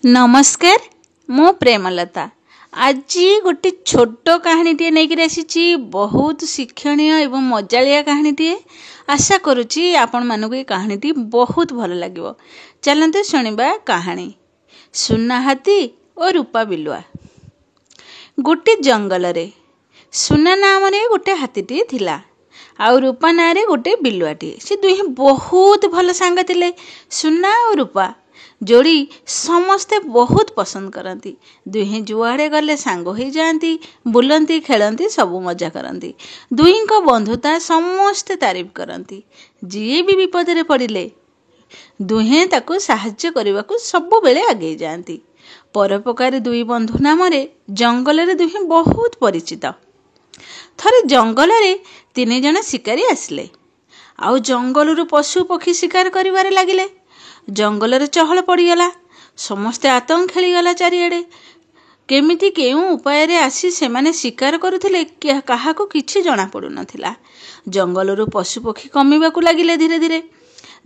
नमस्कार मो प्रेमलता आज गोटे छोट कहानीटे नहीं आसी बहुत शिक्षणीय एवं मजालिया कहानीटे आशा करुच्ची आपण मानक ये कहानीटी बहुत भल लगे। चलते शुणा कहानी सुना हाथी और रूपा बिलुआ। गोटे जंगल रे सुना नाम गोटे हाथीटे थिला आउ रूपा ना रे गोटे बिलुआटे। से दुहे बहुत भल सांग थिले। सुना और रूपा जोड़ी समस्ते बहुत पसंद करती। दुहे जुआड़े गले सांग हो जाती, बुलती, खेलती, सबू मजा करती। दुही को बंधुता समस्ते तारीफ करती। जी भी विपद रे पड़िले दुहे ताको साहाय्य करने को सबु बेले आगे जाती। परोपकारी दुई बंधु नाम जंगल रे दुहे बहुत परिचित। थरे जंगल रे 3 जण शिकारी आसिले आउ जंगल रु पशु पक्षी शिकार करिवारे लागिले। जंगल रे चहल पड़गला, समस्ते आतंक खेलीगला चारिआडे। केमिति केउ उपाय रे आसी से माने शिकार करुथिले काहाको किछि जଣା पडु नथिला। जंगल रु पशु पक्षी कमिबाकू लागिले धीरे धीरे।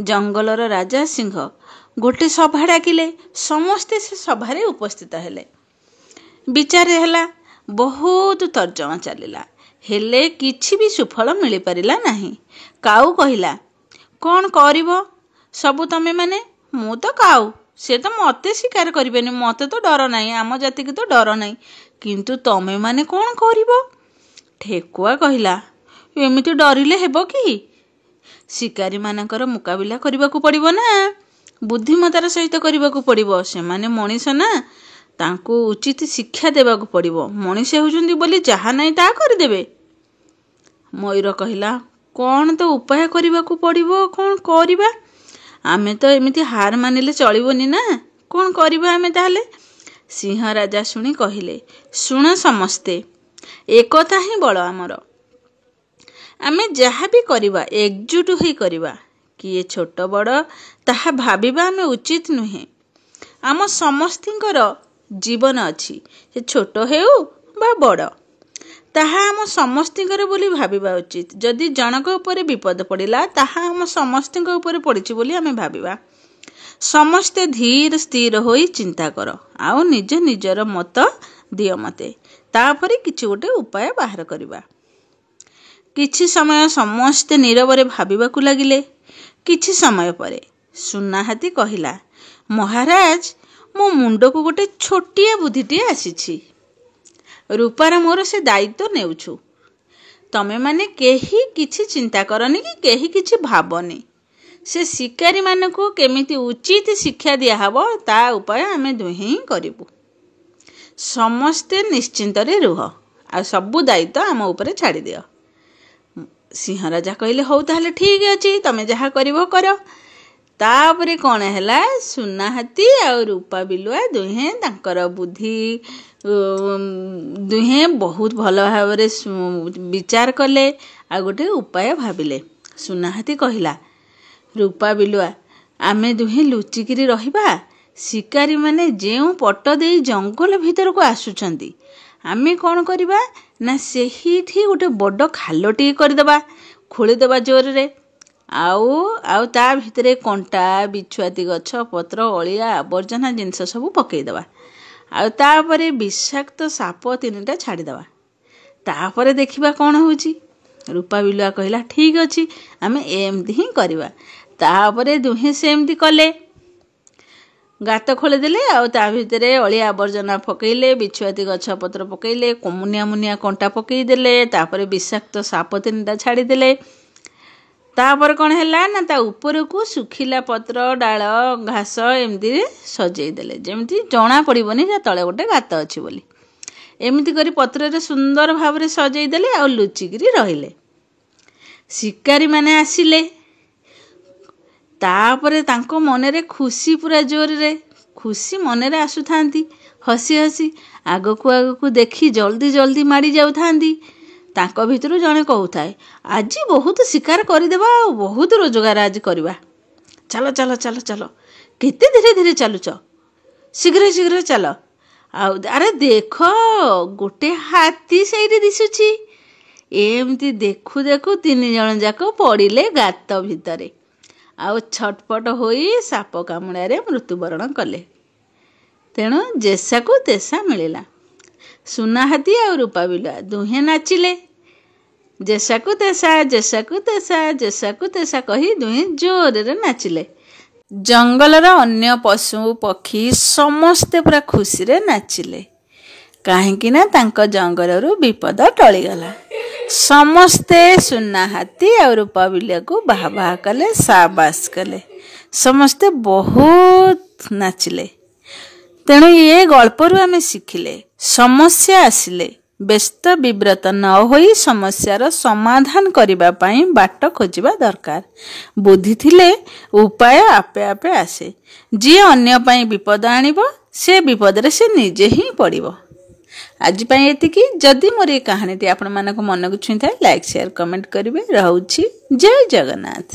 जंगलर राजा सिंह गोटे सभा डाकिले। समस्ते से सभारे उपस्थित हेले। विचार हैला, बहुत तर्जमा चलिला, हेले किछि भी सुफल मिली परिला नाही। काऊ कहिला, कौन करिवो सबु तमे माने? मु तो काऊ, से तो मते शिकार करिबेनी, मते तो डर नाही, आम जाति की तो डर नाही, किंतु तमे माने कौन करिवो? ठेकुआ कहिला, एमिति डरिले हेबो कि? शिकारी मानकर मुकाबिला करबाकू पड़िबो ना, बुद्धिमतार सहित करबाकू पड़िबो। से माने मनीष ना, तांको उचित शिक्षा देबाकू पड़िबो। मनीष होउछन्ती बोली जहा नाही ता करदेबे। मयूर कहिला, कौन तो उपाय करबाकू पड़िबो, कौन करिबा? आमे तो एमिति हार मानिले चलिबोनी ना, कौन करिबा आमे ताहले? सिंह राजा शुणी कहिले, सुण समस्ते, एकता ही बल आमर। आमे जहा भी करिबा एकजुट होई करिबा। किए छोट बड़ ताहा भाबिबा आमे उचित नुहे। आम समस्तिंकर जीवन अछि, से छोट हेउ बा बड़, ताहा आम समस्तिंकर बोली भाबिबा उचित। जदि जनक उपरे विपद पड़िला ताहा आम समस्तिंक उपरे पड़िछि बोली आमे भाबिबा। समस्ते धीर स्थिर होई चिंता कर, आउ निज निजर मत दियो मते, तापरे किछि गोटे उपाय बाहर करिबा। किछि समय समस्ते नीरवरे भाबिबाकू लागिले। किछि समय परे सुना हाथी कहिला, महाराज मो मुंडको गोटे छोटिया बुद्धिटिए आसीछि। रूपार मोर से दायित्व नेउछु। तमे माने केही किछि चिंता करनी कि केही किछि भाबनी। से शिकारी मानकू केमिति उचित शिक्षा दिया हबो ता उपाय आमे दुहे ही करिबु। समस्ते निश्चिंत रे रुह, आ सबु दायित्व आम ऊपर छाड़ी दियो। सिंह राजा कहिले, हौ ताहले ठीक अछि, तमे जहा करिवो करो। तापरे कौन हैला, सुना हाथी और रूपा बिलुआ दुहे तांकर बुद्धि दुहे बहुत भल भावरे विचार कले आ गोटे उपाय भाबिले। सुना हाथी कहिला, रूपा बिलुआ आमे दुहे लुचिकिरी रहिबा। शिकारी माने जेउ पट देई जंगल भीतर को आसुचंती, आमे कौन करिबा ना सेहीठी गोटे बड़ खालटी करदेबा, खोलिदेबा जोर रे। आउ ता भितरे कंटा बिछुआती गछ पत्र अलिया आवर्जना जिनस सबू पकईदेबा। आउ तापरे विषाक्त साप 3टा छाड़ीदेबा। तापरे देखिबा कौन होउची। रूपा बिलुआ कहिला, ठीक अछि, आमे एमती ही करिबा। तापरे दुहे सेमती कले। गात खोलिदेले, आउ ता भितरे अलिया आवर्जना पकईले, बिछुआती गछ पत्र पकईले, मुनिया मुनिया कंटा पकईदेले, तापरे विषाक्त साप 3टा छाड़ीदेले। तापर कौन हैला ना ता ऊपर को सुखिला पत्र डाल घास एमती सजेई देले, जेमती जना पड़िबनी जे तळे गोटे गात अछि बोली। एमती करी पत्र रे सुंदर भावरे सजेई देले आ लुचिकिरी रहिले। शिकारी माने आसिले। तापरे तांको मने रे खुशी पूरा जोर रे खुशी मने रे आसुथांती। हसी हसी आगकू देखी जल्दी जल्दी माड़ी जाउथांती। तांको भितरु जणे कहूथाए, आज बहुत शिकार करदेबा, बहुत रोजगार आज करवा। चलो चलो चलो चलो, केते धीरे धीरे चलुच, शीघ्र शीघ्र चल। अरे देख गोटे हाथी सैठी दिशुची। एमती देखु देखु 3 जण जाक पड़िले गात भितरे, आउ छटपट होई साप कामुड़ारे मृत्युवरण कले। ତେଣୁ ଯେସାକୁ ତେସା ମିଳିଲା। ସୁନା ହାତୀ ଆଉ ରୂପା ବିଲୁଆ ଦୁହେଁ ନାଚିଲେ। ଯେସାକୁ ତେସା ଯେସାକୁ ତେସା ଯେସାକୁ ତେସା କହି ଦୁହେଁ ଜୋରରେ ନାଚିଲେ। ଜଙ୍ଗଲର ଅନ୍ୟ ପଶୁ ପକ୍ଷୀ ସମସ୍ତେ ପୁରା ଖୁସିରେ ନାଚିଲେ। କାହିଁକି ନା ତାଙ୍କ ଜଙ୍ଗଲରୁ ବିପଦ ଟଳିଗଲା। ସମସ୍ତେ ସୁନା ହାତୀ ଆଉ ରୂପା ବିଲୁଆକୁ ବାହା ବାହା କଲେ, ସାବାସ କଲେ। ସମସ୍ତେ ବହୁତ ନାଚିଲେ। ତେଣୁ ଏ ଗଳ୍ପରୁ ଆମେ ଶିଖିଲେ ସମସ୍ୟା ଆସିଲେ ବ୍ୟସ୍ତ ବିବ୍ରତ ନ ହୋଇ ସମସ୍ୟାର ସମାଧାନ କରିବା ପାଇଁ ବାଟ ଖୋଜିବା ଦରକାର। ବୁଦ୍ଧି ଥିଲେ ଉପାୟ ଆପେ ଆପେ ଆସେ। ଯିଏ ଅନ୍ୟ ପାଇଁ ବିପଦ ଆଣିବ ସେ ବିପଦରେ ସେ ନିଜେ ହିଁ ପଡ଼ିବ। ଆଜି ପାଇଁ ଏତିକି। ଯଦି ମୋର ଏ କାହାଣୀଟି ଆପଣମାନଙ୍କ ମନକୁ ଛୁଇଁଥାଏ ଲାଇକ୍ ସେୟାର କମେଣ୍ଟ କରିବେ। ରହୁଛି। ଜୟ ଜଗନ୍ନାଥ।